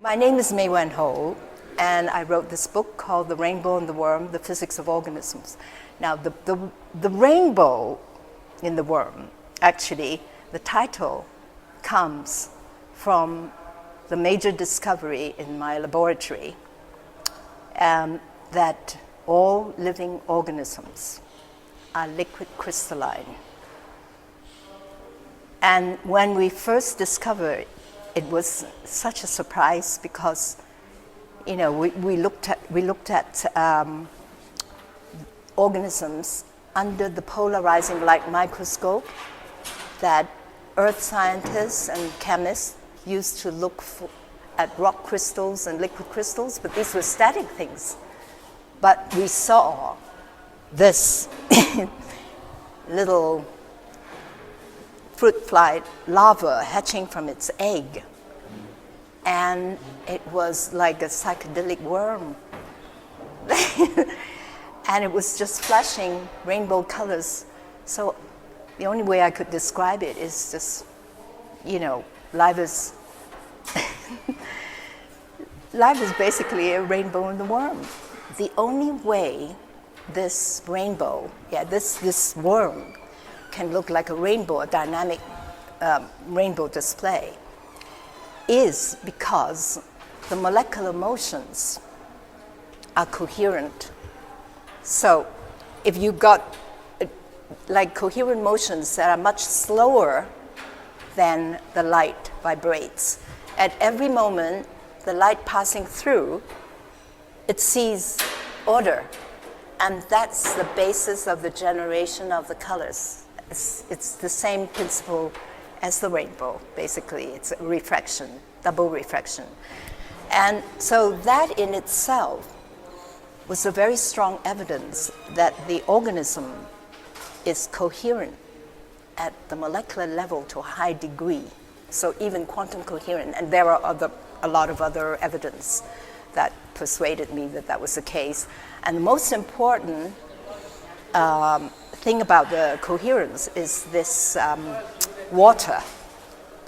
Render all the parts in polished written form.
My name is Mei Wan Ho, and I wrote this book called The Rainbow and the Worm, The Physics of Organisms. Now, the rainbow in the worm, actually, the title comes from the major discovery in my laboratory, that all living organisms are liquid crystalline. And when we first discovered it was such a surprise because, we looked at organisms under the polarizing light microscope that earth scientists and chemists used to look at rock crystals and liquid crystals, but these were static things. But we saw this little fruit fly larva hatching from its egg. And it was like a psychedelic worm. And it was just flashing rainbow colors. So the only way I could describe it is just, life is life is basically a rainbow in the worm. The only way this rainbow, this worm, can look like a rainbow, a dynamic rainbow display, is because the molecular motions are coherent. So if you got coherent motions that are much slower than the light vibrates, at every moment the light passing through, it sees order. And that's the basis of the generation of the colors. It's the same principle as the rainbow, basically. It's a refraction, double refraction. And so that in itself was a very strong evidence that the organism is coherent at the molecular level to a high degree, so even quantum coherent. And there are a lot of other evidence that persuaded me that that was the case. And the most important thing about the coherence is this water,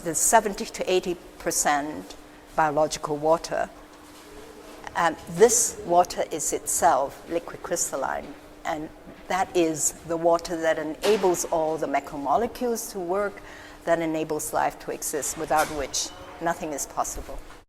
the 70 to 80% biological water. And this water is itself liquid crystalline. And that is the water that enables all the macromolecules to work, that enables life to exist, without which nothing is possible.